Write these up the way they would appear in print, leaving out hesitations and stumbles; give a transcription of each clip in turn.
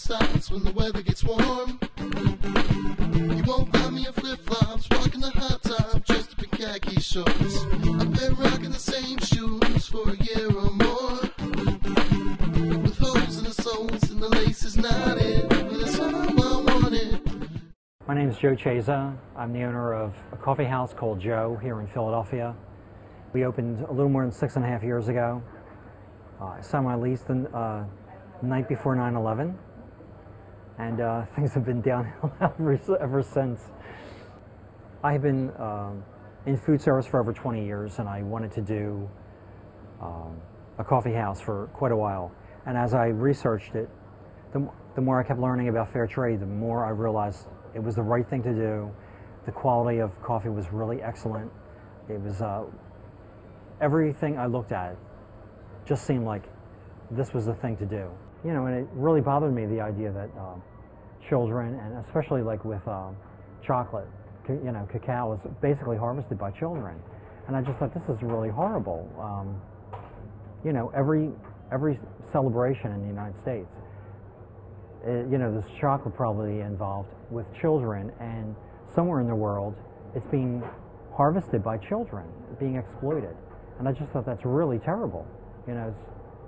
sides when the weather gets warm. You won't find me in flip-flops, rocking the hot top, dressed up in khaki shorts. I've been rocking the same shoes for a year or more, with holes in the soles and the laces knotted, but it's all I wanted. My name is Joe Cesa. I'm the owner of a coffee house called Joe here in Philadelphia. We opened a little more than 6.5 years ago. I signed my lease the night before 9/11, and things have been downhill ever since. I have been in food service for over 20 years, and I wanted to do a coffee house for quite a while. And as I researched it, the more I kept learning about fair trade, the more I realized it was the right thing to do. The quality of coffee was really excellent. It was everything I looked at just seemed like this was the thing to do. You know, and it really bothered me, the idea that children, and especially like with chocolate, you know, cacao is basically harvested by children. And I just thought, this is really horrible. You know, every celebration in the United States, you know, there's chocolate probably involved with children, and somewhere in the world it's being harvested by children, being exploited. And I just thought, that's really terrible. You know,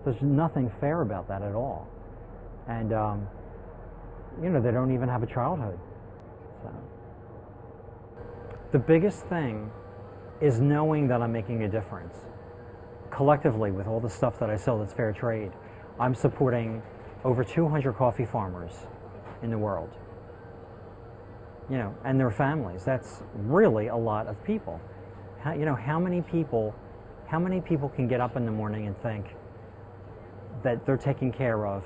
there's nothing fair about that at all. And, you know, they don't even have a childhood. So, the biggest thing is knowing that I'm making a difference. Collectively, with all the stuff that I sell that's fair trade, I'm supporting over 200 coffee farmers in the world. You know, and their families. That's really a lot of people. You know, how many people can get up in the morning and think that they're taking care of,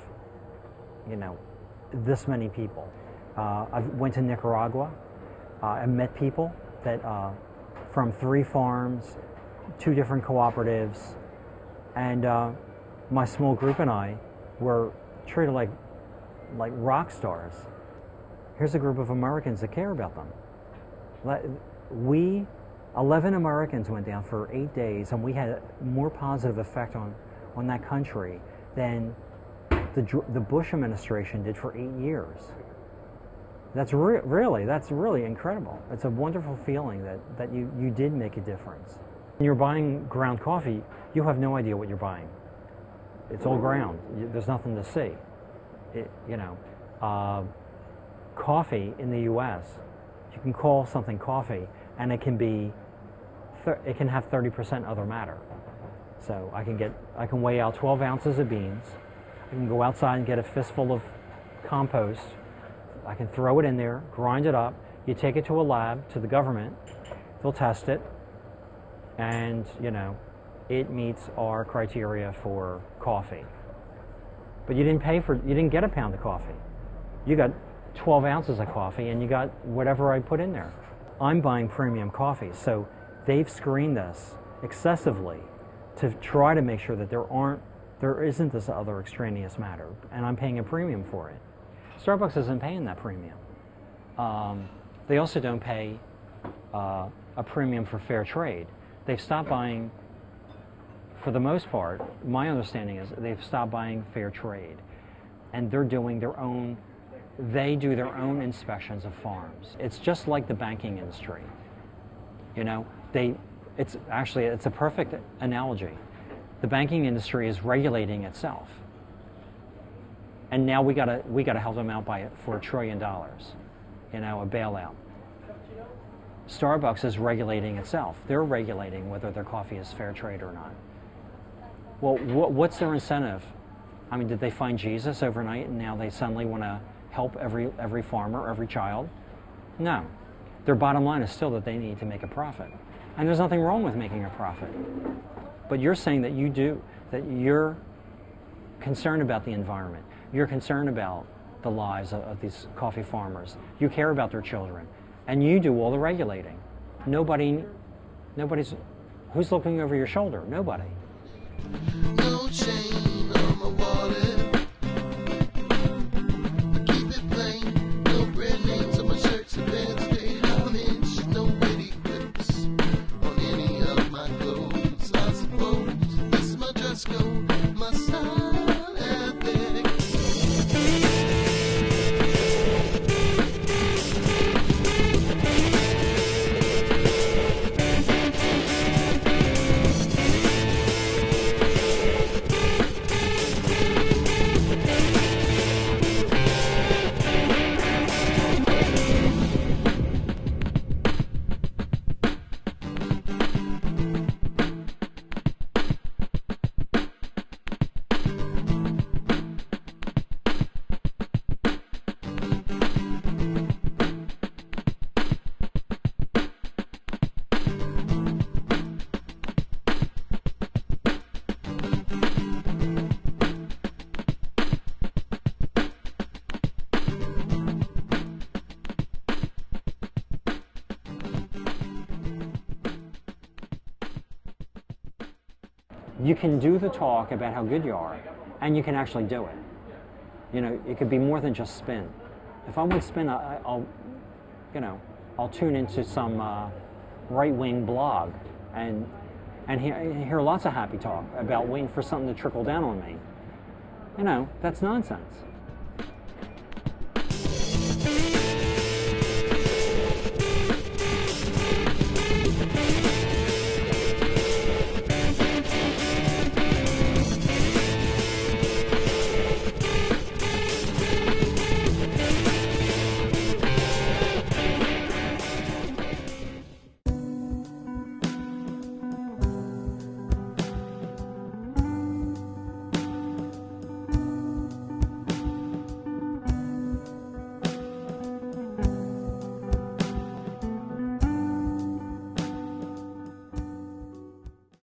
you know, this many people? I went to Nicaragua. I met people that from 3 farms, 2 different cooperatives, and my small group and I were treated like rock stars. Here's a group of Americans that care about them. 11 Americans went down for 8 days, and we had a more positive effect on that country than the Bush administration did for 8 years. That's really incredible. It's a wonderful feeling that you did make a difference. When you're buying ground coffee, you have no idea what you're buying. It's all ground. There's nothing to see. You know, coffee in the U.S., you can call something coffee, and it can have 30% other matter. So I can weigh out 12 ounces of beans. I can go outside and get a fistful of compost. I can throw it in there, grind it up. You take it to a lab, to the government. They'll test it, and you know, it meets our criteria for coffee. But you didn't get a pound of coffee. You got 12 ounces of coffee, and you got whatever I put in there. I'm buying premium coffee, so they've screened this excessively to try to make sure that there isn't this other extraneous matter, and I'm paying a premium for it. Starbucks isn't paying that premium. They also don't pay a premium for fair trade. They've stopped buying, for the most part, my understanding is they've stopped buying fair trade, and they're doing their own. They do their own inspections of farms. It's just like the banking industry. You know, it's a perfect analogy. The banking industry is regulating itself, and now we gotta help them out for $1 trillion. You know, a bailout. Starbucks is regulating itself. They're regulating whether their coffee is fair trade or not. Well, what's their incentive? I mean, did they find Jesus overnight and now they suddenly want to help every farmer, every child? No. Their bottom line is still that they need to make a profit. And there's nothing wrong with making a profit. But you're saying that you're concerned about the environment. You're concerned about the lives of these coffee farmers. You care about their children. And you do all the regulating. Who's looking over your shoulder? Nobody. No chain on my wallet. Keep it plain. No brand names on my shirts and pants. Paid homage. No witty quips on any of my clothes. I suppose this is my dress code, my style ethic. You can do the talk about how good you are, and you can actually do it. You know, it could be more than just spin. If I want spin, I'll tune into some right-wing blog and hear lots of happy talk about waiting for something to trickle down on me. You know, that's nonsense.